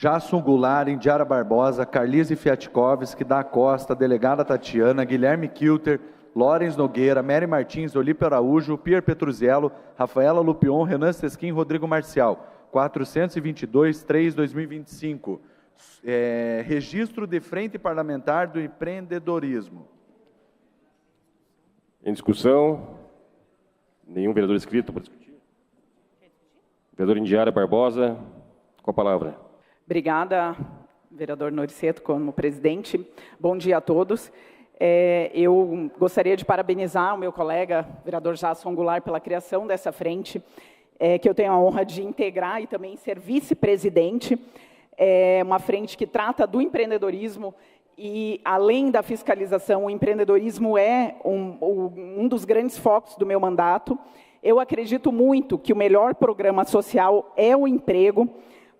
Jasson Goulart, Indiara Barbosa, Carlise Fiatkovski, da Costa, Delegada Tatiana, Guilherme Kilter, Lorenz Nogueira, Mary Martins, Olímpio Araújo, Pierre Petruziello, Rafaela Lupion, Renan Sesquim, Rodrigo Marcial. 422/3/2025. Registro de Frente Parlamentar do Empreendedorismo. Em discussão. Nenhum vereador inscrito para discutir. Vereador Indiara Barbosa, com a palavra. Obrigada, vereador Noriceto, como presidente. Bom dia a todos. Eu gostaria de parabenizar o meu colega, vereador Jasson Goulart, pela criação dessa frente, que eu tenho a honra de integrar e também ser vice-presidente. É uma frente que trata do empreendedorismo e, além da fiscalização, o empreendedorismo é um dos grandes focos do meu mandato. Eu acredito muito que o melhor programa social é o emprego.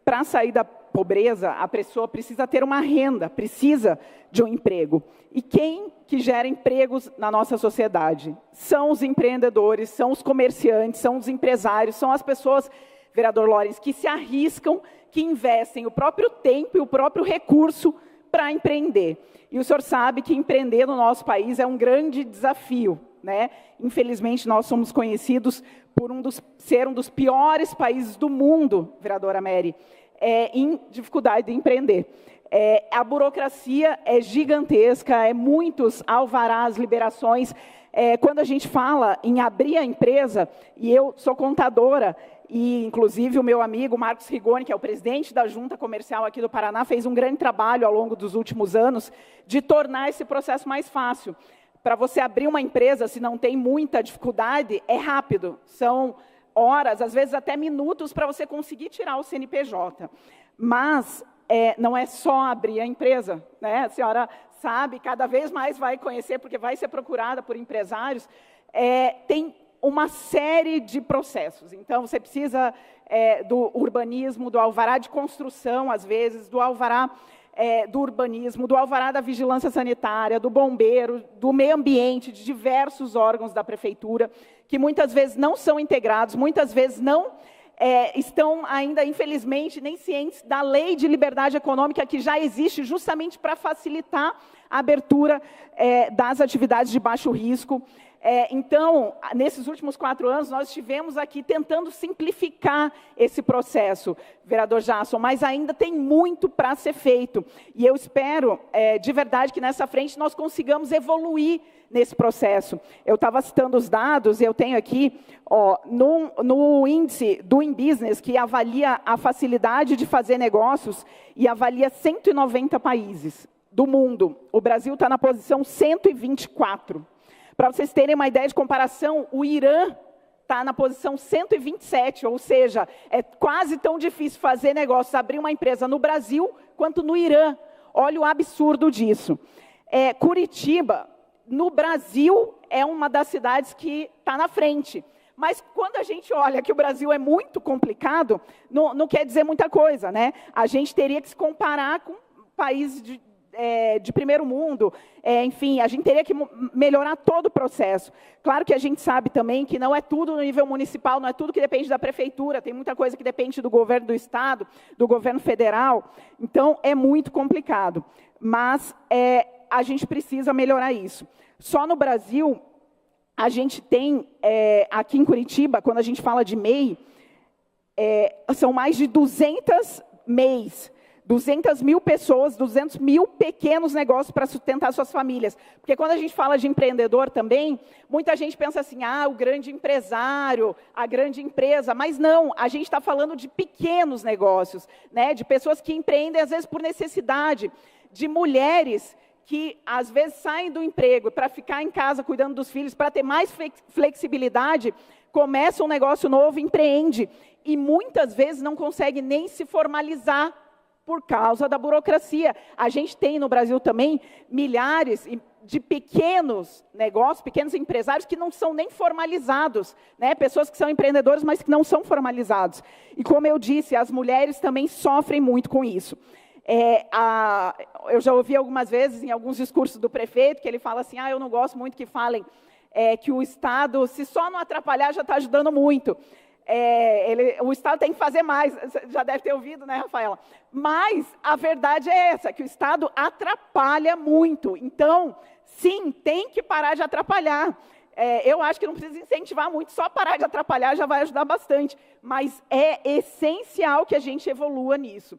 Para sair da pobreza, a pessoa precisa ter uma renda, precisa de um emprego. E quem que gera empregos na nossa sociedade? São os empreendedores, são os comerciantes, são os empresários, são as pessoas, vereador Lorenz, que se arriscam, que investem o próprio tempo e o próprio recurso para empreender. E o senhor sabe que empreender no nosso país é um grande desafio, né? Infelizmente, nós somos conhecidos por ser um dos piores países do mundo, vereadora Mary, em dificuldade de empreender. A burocracia é gigantesca, muitos alvarás, liberações. Quando a gente fala em abrir a empresa, e eu sou contadora, e inclusive o meu amigo Marcos Rigoni, que é o presidente da Junta Comercial aqui do Paraná, fez um grande trabalho ao longo dos últimos anos de tornar esse processo mais fácil. Para você abrir uma empresa, se não tem muita dificuldade, é rápido. São horas, às vezes até minutos, para você conseguir tirar o CNPJ. Mas não é só abrir a empresa, né? A senhora sabe, cada vez mais vai conhecer, porque vai ser procurada por empresários. Tem uma série de processos. Então, você precisa do urbanismo, do alvará de construção, às vezes, do alvará do urbanismo, do alvará da vigilância sanitária, do bombeiro, do meio ambiente, de diversos órgãos da prefeitura, que muitas vezes não são integrados, muitas vezes não estão ainda, infelizmente, nem cientes da lei de liberdade econômica que já existe justamente para facilitar a abertura das atividades de baixo risco. Então, nesses últimos 4 anos, nós estivemos aqui tentando simplificar esse processo, vereador Jasson, mas ainda tem muito para ser feito. E eu espero, de verdade, que nessa frente nós consigamos evoluir nesse processo. Eu estava citando os dados, e eu tenho aqui, no índice do InBusiness, que avalia a facilidade de fazer negócios, e avalia 190 países do mundo. O Brasil está na posição 124. Para vocês terem uma ideia de comparação, o Irã está na posição 127, ou seja, é quase tão difícil fazer negócios, abrir uma empresa no Brasil, quanto no Irã. Olha o absurdo disso. Curitiba, no Brasil, é uma das cidades que está na frente. Mas quando a gente olha que o Brasil é muito complicado, não quer dizer muita coisa, né? A gente teria que se comparar com países de primeiro mundo, enfim, a gente teria que melhorar todo o processo. Claro que a gente sabe também que não é tudo no nível municipal, não é tudo que depende da prefeitura, tem muita coisa que depende do governo do estado, do governo federal, então é muito complicado. Mas a gente precisa melhorar isso. Só no Brasil, a gente tem, aqui em Curitiba, quando a gente fala de MEI, são mais de 200 MEIs, 200 mil pessoas, 200 mil pequenos negócios para sustentar suas famílias. Porque quando a gente fala de empreendedor também, muita gente pensa assim, o grande empresário, a grande empresa, mas não, a gente está falando de pequenos negócios, né? De pessoas que empreendem, às vezes, por necessidade, de mulheres que, às vezes, saem do emprego para ficar em casa cuidando dos filhos, para ter mais flexibilidade, começa um negócio novo, empreende, e muitas vezes não consegue nem se formalizar por causa da burocracia. A gente tem no Brasil também milhares de pequenos negócios, pequenos empresários que não são nem formalizados, né? Pessoas que são empreendedores, mas que não são formalizados. E como eu disse, as mulheres também sofrem muito com isso. Eu já ouvi algumas vezes em alguns discursos do prefeito que ele fala assim, eu não gosto muito que falem que o Estado, se só não atrapalhar, já está ajudando muito. o Estado tem que fazer mais, você já deve ter ouvido, né, Rafaela? Mas a verdade é essa, que o Estado atrapalha muito. Então, sim, tem que parar de atrapalhar. Eu acho que não precisa incentivar muito, só parar de atrapalhar já vai ajudar bastante. Mas é essencial que a gente evolua nisso.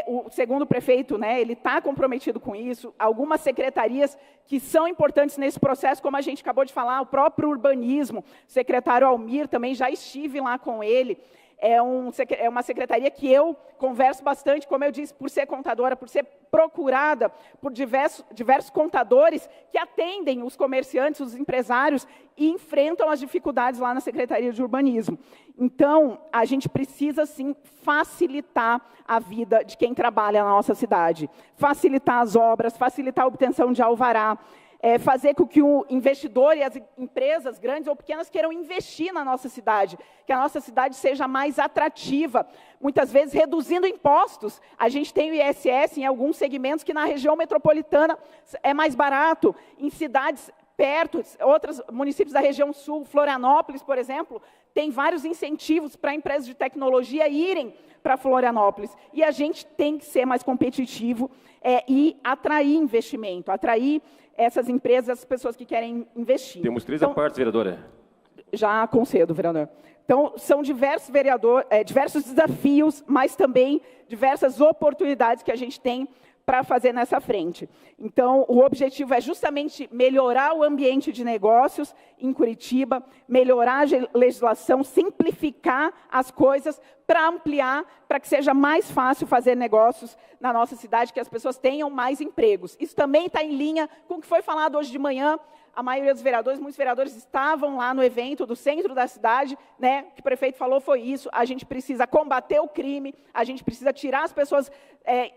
O segundo prefeito, né, ele está comprometido com isso. Algumas secretarias que são importantes nesse processo, como a gente acabou de falar, o próprio urbanismo, o secretário Almir, também já estive lá com ele. É uma secretaria que eu converso bastante, como eu disse, por ser contadora, por ser procurada por diversos contadores que atendem os comerciantes, os empresários e enfrentam as dificuldades lá na Secretaria de Urbanismo. Então, a gente precisa, sim, facilitar a vida de quem trabalha na nossa cidade, facilitar as obras, facilitar a obtenção de alvará, fazer com que o investidor e as empresas grandes ou pequenas queiram investir na nossa cidade, que a nossa cidade seja mais atrativa, muitas vezes reduzindo impostos. A gente tem o ISS em alguns segmentos que na região metropolitana é mais barato, em cidades perto, outros municípios da região sul, Florianópolis, por exemplo, tem vários incentivos para empresas de tecnologia irem para Florianópolis. E a gente tem que ser mais competitivo e atrair investimento, atrair essas empresas, as pessoas que querem investir. Temos 3 partes, vereadora. Já concedo, vereador. Então, são diversos desafios, mas também diversas oportunidades que a gente tem para fazer nessa frente. Então, o objetivo é justamente melhorar o ambiente de negócios em Curitiba, melhorar a legislação, simplificar as coisas para ampliar, para que seja mais fácil fazer negócios na nossa cidade, que as pessoas tenham mais empregos. Isso também está em linha com o que foi falado hoje de manhã. A maioria dos vereadores, muitos vereadores estavam lá no evento do centro da cidade, né? O que o prefeito falou foi isso, a gente precisa combater o crime, a gente precisa tirar as pessoas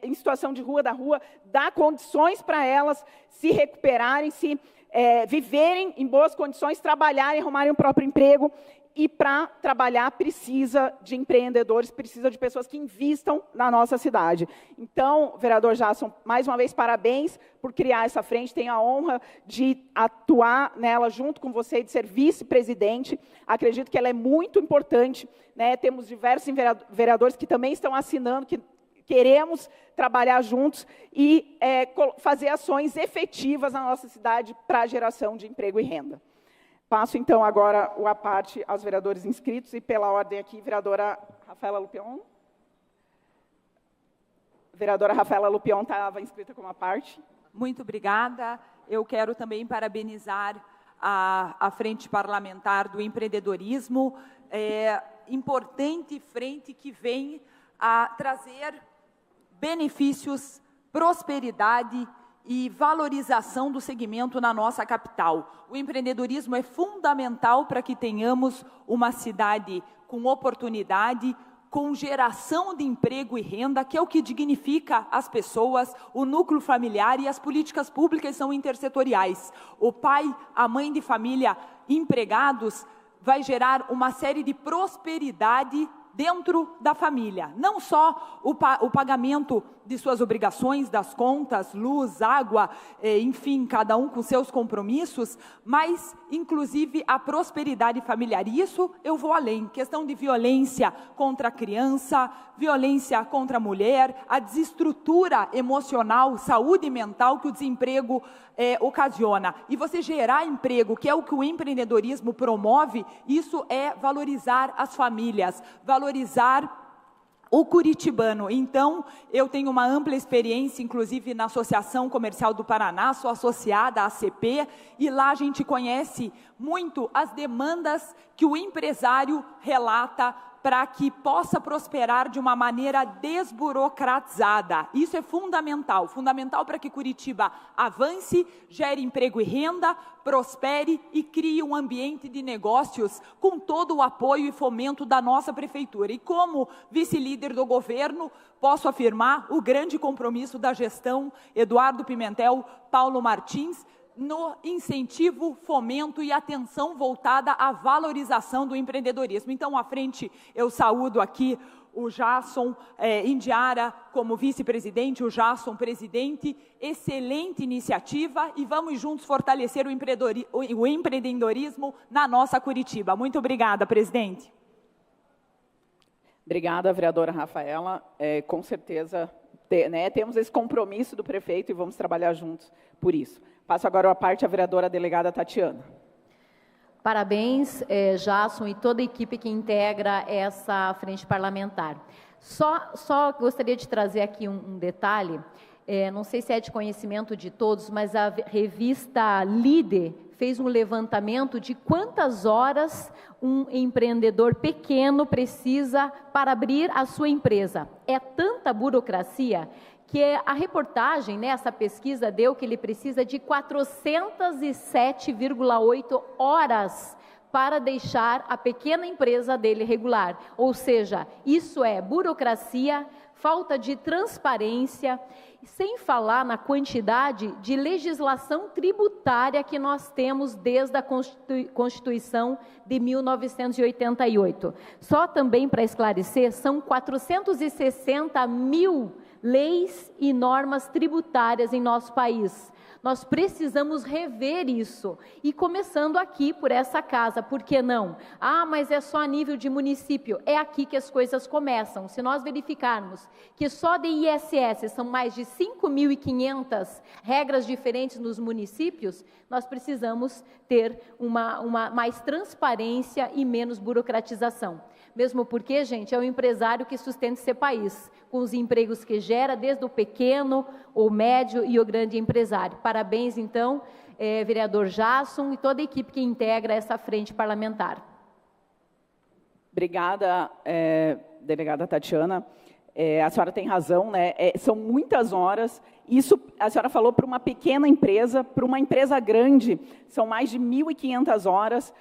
em situação de rua da rua, dar condições para elas se recuperarem, viverem em boas condições, trabalharem, arrumarem o próprio emprego. E para trabalhar precisa de empreendedores, precisa de pessoas que invistam na nossa cidade. Então, vereador Jasson, mais uma vez, parabéns por criar essa frente. Tenho a honra de atuar nela junto com você, de ser vice-presidente. Acredito que ela é muito importante, né? Temos diversos vereadores que também estão assinando, que queremos trabalhar juntos e fazer ações efetivas na nossa cidade para a geração de emprego e renda. Passo, então, agora a parte aos vereadores inscritos e, pela ordem aqui, vereadora Rafaela Lupion. Vereadora Rafaela Lupion estava inscrita como a parte. Muito obrigada. Eu quero também parabenizar a Frente Parlamentar do Empreendedorismo, importante frente que vem a trazer benefícios, prosperidade e valorização do segmento na nossa capital. O empreendedorismo é fundamental para que tenhamos uma cidade com oportunidade, com geração de emprego e renda, que é o que dignifica as pessoas, o núcleo familiar, e as políticas públicas são intersetoriais. O pai, a mãe de família, empregados, vai gerar uma série de prosperidade dentro da família, não só o pagamento de suas obrigações, das contas, luz, água, enfim, cada um com seus compromissos, mas, inclusive, a prosperidade familiar. E isso eu vou além, questão de violência contra a criança, violência contra a mulher, a desestrutura emocional, saúde mental que o desemprego ocasiona. E você gerar emprego, que é o que o empreendedorismo promove, isso é valorizar as famílias, valorizar o curitibano. Então, eu tenho uma ampla experiência, inclusive na Associação Comercial do Paraná, sou associada à ACP, e lá a gente conhece muito as demandas que o empresário relata para que possa prosperar de uma maneira desburocratizada. Isso é fundamental, fundamental para que Curitiba avance, gere emprego e renda, prospere e crie um ambiente de negócios com todo o apoio e fomento da nossa prefeitura. E como vice-líder do governo, posso afirmar o grande compromisso da gestão Eduardo Pimentel, Paulo Martins, no incentivo, fomento e atenção voltada à valorização do empreendedorismo. Então, à frente, eu saúdo aqui o Jasson Indiara como vice-presidente, o Jasson presidente. Excelente iniciativa e vamos juntos fortalecer o empreendedorismo na nossa Curitiba. Muito obrigada, presidente. Obrigada, vereadora Rafaela. Com certeza, temos esse compromisso do prefeito e vamos trabalhar juntos por isso. Passo agora a parte à vereadora delegada Tatiana. Parabéns, Jasson e toda a equipe que integra essa frente parlamentar. Só gostaria de trazer aqui um detalhe, não sei se é de conhecimento de todos, mas a revista Líder fez um levantamento de quantas horas um empreendedor pequeno precisa para abrir a sua empresa. É tanta burocracia que a reportagem, né, essa pesquisa deu que ele precisa de 407,8 horas para deixar a pequena empresa dele regular. Ou seja, isso é burocracia, falta de transparência, sem falar na quantidade de legislação tributária que nós temos desde a Constituição de 1988. Só também para esclarecer, são 460 mil leis e normas tributárias em nosso país. Nós precisamos rever isso, e começando aqui por essa casa, por que não? Mas é só a nível de município. É aqui que as coisas começam. Se nós verificarmos que só de ISS são mais de 5.500 regras diferentes nos municípios, nós precisamos ter uma mais transparência e menos burocratização. Mesmo porque, gente, é o empresário que sustenta esse país, com os empregos que gera, desde o pequeno, o médio e o grande empresário. Parabéns, então, vereador Jasson e toda a equipe que integra essa frente parlamentar. Obrigada, delegada Tatiana. A senhora tem razão, né? São muitas horas. Isso, a senhora falou para uma pequena empresa, para uma empresa grande, são mais de 1.500 horas.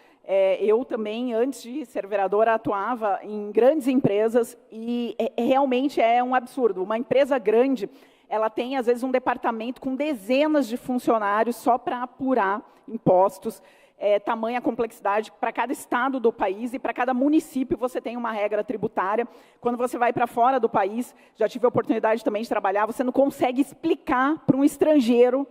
Eu também, antes de ser vereadora, atuava em grandes empresas e realmente é um absurdo. Uma empresa grande, ela tem, às vezes, um departamento com dezenas de funcionários só para apurar impostos. Tamanha complexidade, para cada estado do país e para cada município você tem uma regra tributária. Quando você vai para fora do país, já tive a oportunidade também de trabalhar, você não consegue explicar para um estrangeiro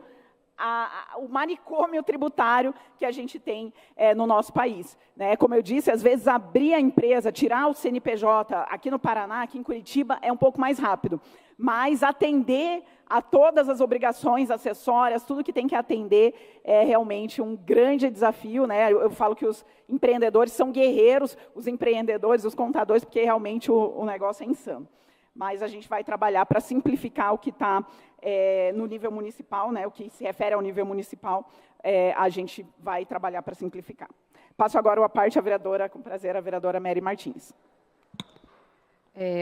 o manicômio tributário que a gente tem no nosso país. Né? Como eu disse, às vezes abrir a empresa, tirar o CNPJ aqui no Paraná, aqui em Curitiba, é um pouco mais rápido. Mas atender a todas as obrigações acessórias, tudo que tem que atender, é realmente um grande desafio. Né? Eu falo que os empreendedores são guerreiros, os empreendedores, os contadores, porque realmente o negócio é insano. Mas a gente vai trabalhar para simplificar o que está no nível municipal, né, o que se refere ao nível municipal, a gente vai trabalhar para simplificar. Passo agora a parte à vereadora, com prazer, a vereadora Mary Martins.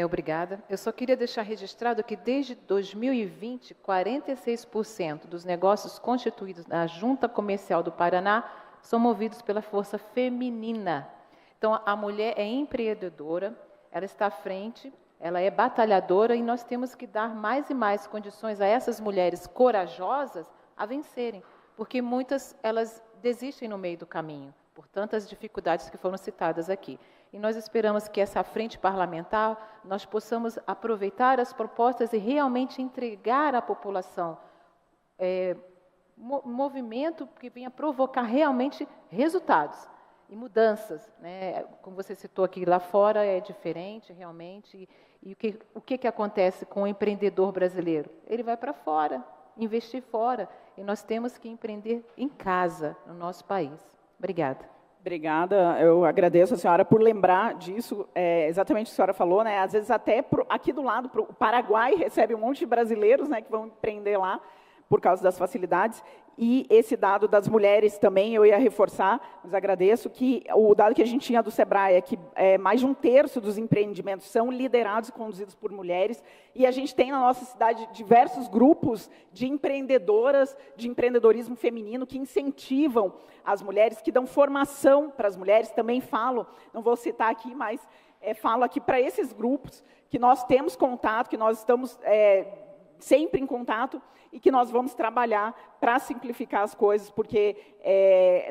Obrigada. Eu só queria deixar registrado que desde 2020, 46% dos negócios constituídos na Junta Comercial do Paraná são movidos pela força feminina. Então, a mulher é empreendedora, ela está à frente, ela é batalhadora e nós temos que dar mais e mais condições a essas mulheres corajosas a vencerem, porque muitas elas desistem no meio do caminho, por tantas dificuldades que foram citadas aqui. E nós esperamos que essa frente parlamentar, nós possamos aproveitar as propostas e realmente entregar à população movimento que venha provocar realmente resultados e mudanças, né? Como você citou aqui, lá fora é diferente realmente. E o que acontece com o empreendedor brasileiro? Ele vai para fora, investir fora. E nós temos que empreender em casa, no nosso país. Obrigada. Obrigada. Eu agradeço a senhora por lembrar disso. Exatamente o que a senhora falou, né? Às vezes até aqui do lado, o Paraguai recebe um monte de brasileiros, né, que vão empreender lá por causa das facilidades. E esse dado das mulheres também, eu ia reforçar, mas agradeço, que o dado que a gente tinha do Sebrae é que mais de 1/3 dos empreendimentos são liderados e conduzidos por mulheres, e a gente tem na nossa cidade diversos grupos de empreendedoras, de empreendedorismo feminino, que incentivam as mulheres, que dão formação para as mulheres. Também falo, não vou citar aqui, mas falo aqui para esses grupos, que nós temos contato, que nós estamos sempre em contato, e que nós vamos trabalhar para simplificar as coisas, porque,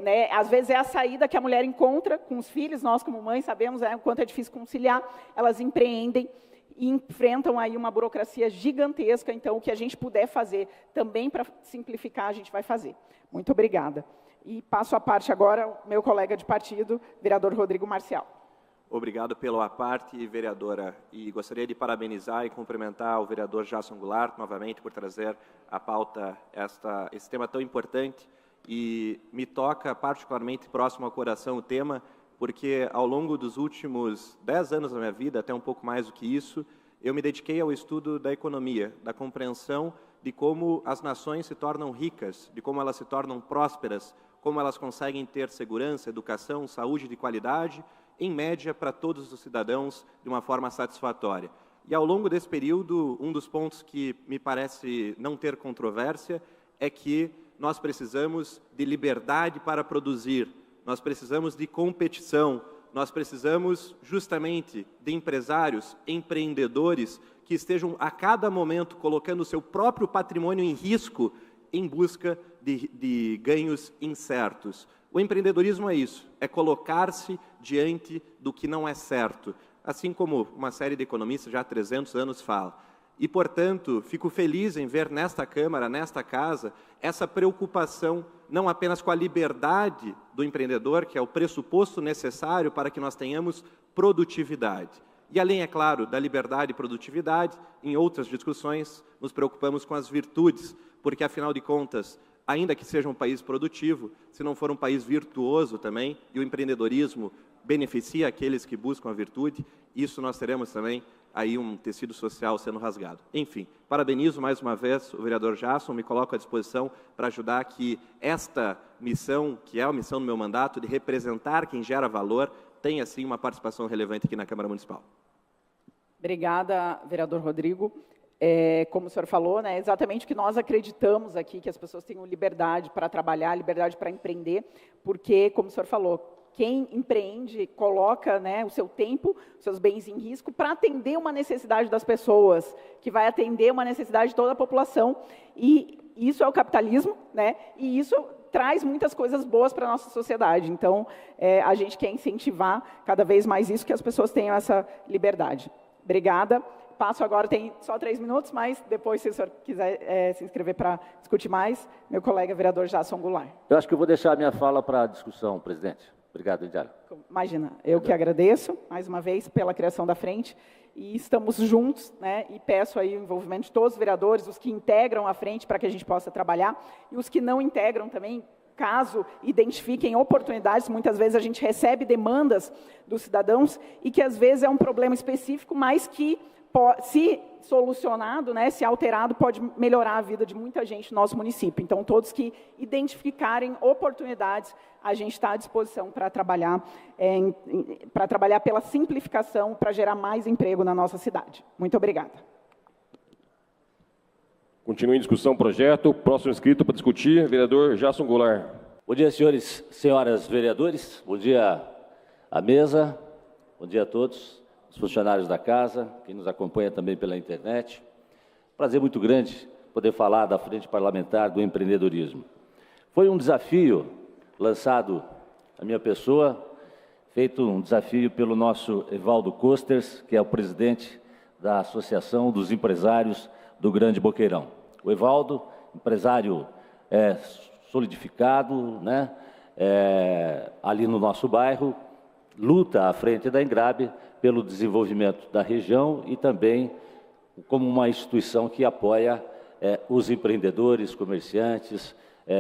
né, às vezes é a saída que a mulher encontra com os filhos. Nós, como mães, sabemos o quanto é difícil conciliar. Elas empreendem e enfrentam aí uma burocracia gigantesca. Então, o que a gente puder fazer também para simplificar, a gente vai fazer. Muito obrigada. E passo a parte agora ao meu colega de partido, vereador Rodrigo Marcial. Obrigado pelo à parte, vereadora. E gostaria de parabenizar e cumprimentar o vereador Jason Goulart, novamente, por trazer à pauta esse tema tão importante. E me toca particularmente próximo ao coração o tema, porque ao longo dos últimos 10 anos da minha vida, até um pouco mais do que isso, eu me dediquei ao estudo da economia, da compreensão de como as nações se tornam ricas, de como elas se tornam prósperas, como elas conseguem ter segurança, educação, saúde de qualidade, em média, para todos os cidadãos, de uma forma satisfatória. E ao longo desse período, um dos pontos que me parece não ter controvérsia é que nós precisamos de liberdade para produzir, nós precisamos de competição, nós precisamos justamente de empresários, empreendedores, que estejam a cada momento colocando o seu próprio patrimônio em risco em busca de ganhos incertos. O empreendedorismo é isso, é colocar-se diante do que não é certo, assim como uma série de economistas já há 300 anos fala. E, portanto, fico feliz em ver nesta Câmara, nesta casa, essa preocupação não apenas com a liberdade do empreendedor, que é o pressuposto necessário para que nós tenhamos produtividade. E além, é claro, da liberdade e produtividade, em outras discussões, nos preocupamos com as virtudes, porque, afinal de contas, ainda que seja um país produtivo, se não for um país virtuoso também, e o empreendedorismo beneficia aqueles que buscam a virtude, isso nós teremos também aí um tecido social sendo rasgado. Enfim, parabenizo mais uma vez o vereador Jason, me coloco à disposição para ajudar que esta missão, que é a missão do meu mandato, de representar quem gera valor, tenha, sim, uma participação relevante aqui na Câmara Municipal. Obrigada, vereador Rodrigo. Como o senhor falou, né, exatamente o que nós acreditamos aqui, que as pessoas tenham liberdade para trabalhar, liberdade para empreender, porque, como o senhor falou, quem empreende coloca, né, o seu tempo, os seus bens em risco para atender uma necessidade das pessoas, que vai atender uma necessidade de toda a população. E isso é o capitalismo, né, e isso traz muitas coisas boas para a nossa sociedade. Então, a gente quer incentivar cada vez mais isso, que as pessoas tenham essa liberdade. Obrigada. Passo agora, tem só 3 minutos, mas depois, se o senhor quiser se inscrever para discutir mais, meu colega vereador Jason Goulart. Eu acho que eu vou deixar a minha fala para a discussão, presidente. Obrigado, Indiara. Imagina, eu que agradeço, mais uma vez, pela criação da frente, e estamos juntos, né, e peço aí o envolvimento de todos os vereadores, os que integram a frente, para que a gente possa trabalhar, e os que não integram também, caso identifiquem oportunidades, muitas vezes a gente recebe demandas dos cidadãos, e que às vezes é um problema específico, mas que, se solucionado, né, se alterado, pode melhorar a vida de muita gente no nosso município. Então, todos que identificarem oportunidades, a gente está à disposição para trabalhar pela simplificação, para gerar mais emprego na nossa cidade. Muito obrigada. Continua em discussão o projeto. Próximo inscrito para discutir, vereador Jason Goulart. Bom dia, senhores e senhoras vereadores. Bom dia à mesa. Bom dia a todos. Os funcionários da casa, quem nos acompanha também pela internet. Prazer muito grande poder falar da Frente Parlamentar do Empreendedorismo. Foi um desafio lançado à minha pessoa, feito um desafio pelo nosso Evaldo Costers, que é o presidente da Associação dos Empresários do Grande Boqueirão. O Evaldo, empresário solidificado, né, ali no nosso bairro, luta à frente da Engrabe pelo desenvolvimento da região e também como uma instituição que apoia os empreendedores, comerciantes,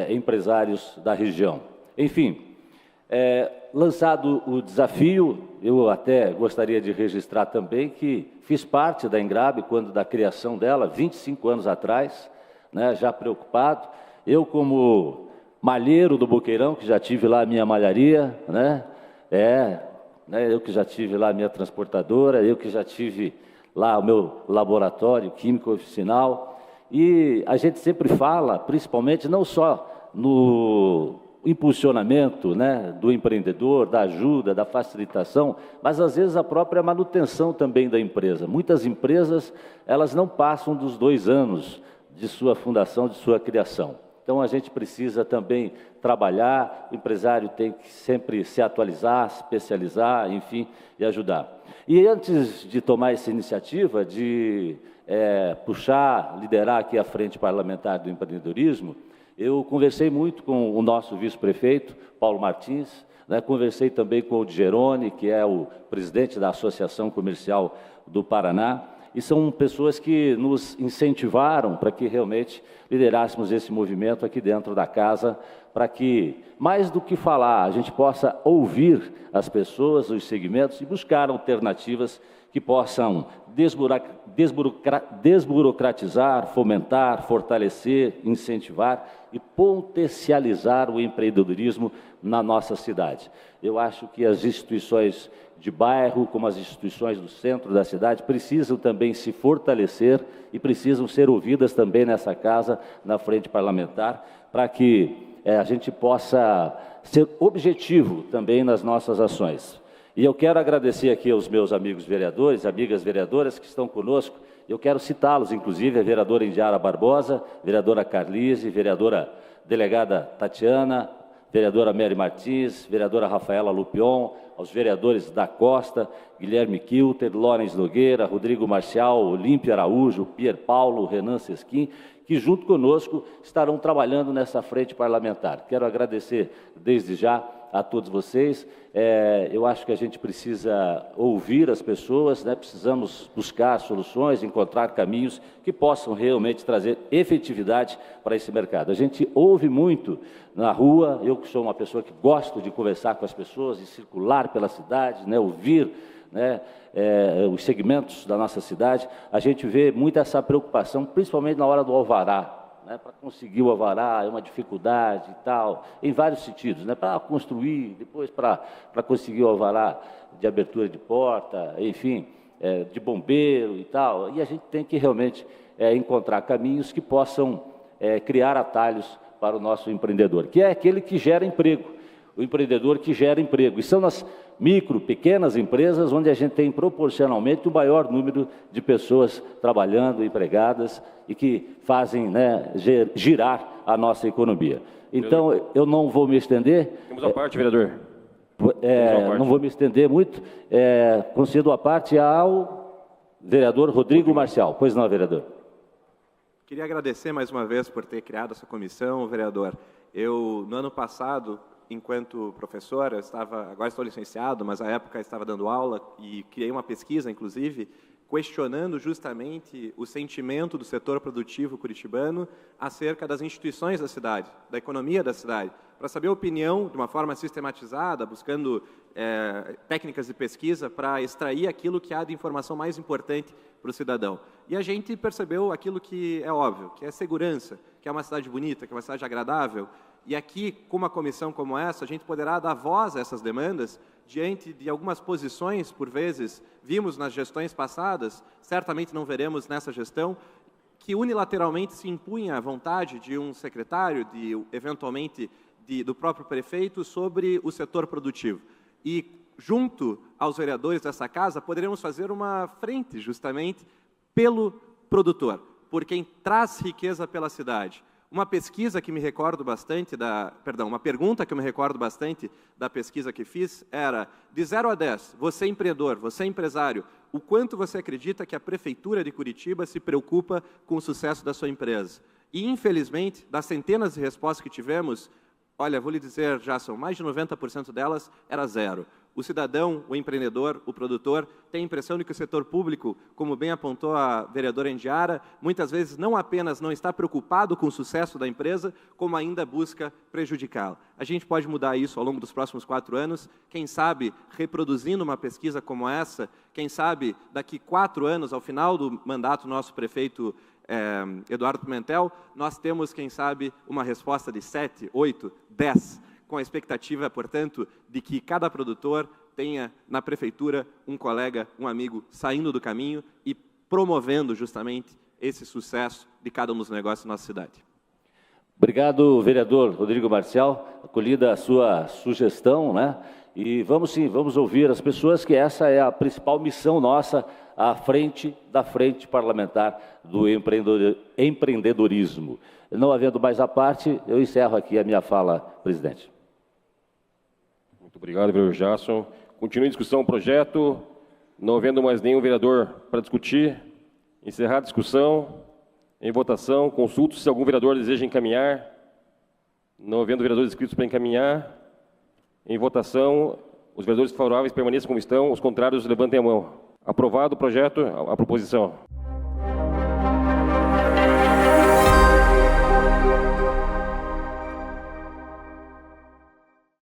empresários da região. Enfim, lançado o desafio, eu até gostaria de registrar também que fiz parte da Engrabe quando da criação dela, 25 anos atrás, né, já preocupado. Eu, como malheiro do Boqueirão, que já tive lá a minha malharia, né, eu que já tive lá a minha transportadora, eu que já tive lá o meu laboratório químico oficinal, e a gente sempre fala, principalmente, não só no impulsionamento, né, do empreendedor, da ajuda, da facilitação, mas às vezes a própria manutenção também da empresa. Muitas empresas, elas não passam dos 2 anos de sua fundação, de sua criação. Então, a gente precisa também trabalhar, o empresário tem que sempre se atualizar, se especializar, enfim, e ajudar. E antes de tomar essa iniciativa de liderar aqui a Frente Parlamentar do Empreendedorismo, Eu conversei muito com o nosso vice-prefeito, Paulo Martins, né, conversei também com o Geroni, que é o presidente da Associação Comercial do Paraná, e são pessoas que nos incentivaram para que realmente liderássemos esse movimento aqui dentro da casa, para que, mais do que falar, a gente possa ouvir as pessoas, os segmentos e buscar alternativas que possam desburocratizar, fomentar, fortalecer, incentivar e potencializar o empreendedorismo na nossa cidade. Eu acho que as instituições de bairro, como as instituições do centro da cidade, precisam também se fortalecer e precisam ser ouvidas também nessa casa, na frente parlamentar, para que a gente possa ser objetivo também nas nossas ações. E eu quero agradecer aqui aos meus amigos vereadores, amigas vereadoras que estão conosco. Eu quero citá-los, inclusive, a vereadora Indiara Barbosa, vereadora Carlise, vereadora delegada Tatiana, vereadora Mary Martins, vereadora Rafaela Lupion, aos vereadores da Costa, Guilherme Kilter, Lorens Nogueira, Rodrigo Marcial, Olímpio Araújo, Pierre Paulo, Renan Sesquim, que junto conosco estarão trabalhando nessa frente parlamentar. Quero agradecer desde já a todos vocês. Eu acho que a gente precisa ouvir as pessoas, né? Precisamos buscar soluções, encontrar caminhos que possam realmente trazer efetividade para esse mercado. A gente ouve muito na rua, eu que sou uma pessoa que gosto de conversar com as pessoas, de circular pela cidade, né? Ouvir, né? Os segmentos da nossa cidade, a gente vê muito essa preocupação, principalmente na hora do alvará. Para conseguir o alvará é uma dificuldade e tal, em vários sentidos, para construir, depois para conseguir o alvará de abertura de porta, enfim, de bombeiro e tal, e a gente tem que realmente encontrar caminhos que possam criar atalhos para o nosso empreendedor, que é aquele que gera emprego, o empreendedor que gera emprego, e são nas micro, pequenas empresas onde a gente tem proporcionalmente o maior número de pessoas trabalhando, empregadas e que fazem, né, girar a nossa economia. Então, eu não vou me estender. Temos a parte, vereador. Não vou me estender muito. Concedo a parte ao vereador Rodrigo Marcial. Pois não, vereador. Queria agradecer mais uma vez por ter criado essa comissão, vereador. Eu, no ano passado, enquanto professor, agora estou licenciado, mas à época estava dando aula e criei uma pesquisa, inclusive, questionando justamente o sentimento do setor produtivo curitibano acerca das instituições da cidade, da economia da cidade, para saber a opinião de uma forma sistematizada, buscando técnicas de pesquisa para extrair aquilo que há de informação mais importante para o cidadão. E a gente percebeu aquilo que é óbvio, que é segurança, que é uma cidade bonita, que é uma cidade agradável. E aqui, com uma comissão como essa, a gente poderá dar voz a essas demandas diante de algumas posições, por vezes, vimos nas gestões passadas, certamente não veremos nessa gestão, que unilateralmente se impunha a vontade de um secretário, eventualmente do próprio prefeito, sobre o setor produtivo. E, junto aos vereadores dessa casa, poderemos fazer uma frente, justamente, pelo produtor, por quem traz riqueza pela cidade. Uma pesquisa que me recordo bastante uma pergunta que eu me recordo bastante da pesquisa que fiz era: de 0 a 10, você empreendedor, você empresário, o quanto você acredita que a Prefeitura de Curitiba se preocupa com o sucesso da sua empresa? E, infelizmente, das centenas de respostas que tivemos, olha, vou lhe dizer, Jason, mais de 90% delas era 0. O cidadão, o empreendedor, o produtor, tem a impressão de que o setor público, como bem apontou a vereadora Indiara, muitas vezes não apenas não está preocupado com o sucesso da empresa, como ainda busca prejudicá-la. A gente pode mudar isso ao longo dos próximos 4 anos, quem sabe reproduzindo uma pesquisa como essa, quem sabe daqui 4 anos, ao final do mandato do nosso prefeito Eduardo Pimentel, nós temos, quem sabe, uma resposta de 7, 8, 10, com a expectativa, portanto, de que cada produtor tenha na prefeitura um colega, um amigo saindo do caminho e promovendo justamente esse sucesso de cada um dos negócios da nossa cidade. Obrigado, vereador Rodrigo Marcial, acolhida a sua sugestão, né? E vamos sim, vamos ouvir as pessoas, que essa é a principal missão nossa à frente da frente parlamentar do empreendedorismo. Não havendo mais a parte, eu encerro aqui a minha fala, presidente. Muito obrigado, vereador Jason. Continue a discussão do projeto. Não havendo mais nenhum vereador para discutir, encerrar a discussão. Em votação, consulto se algum vereador deseja encaminhar Não havendo vereadores inscritos para encaminhar, em votação, os vereadores favoráveis permaneçam como estão, os contrários levantem a mão. Aprovado o projeto, a proposição.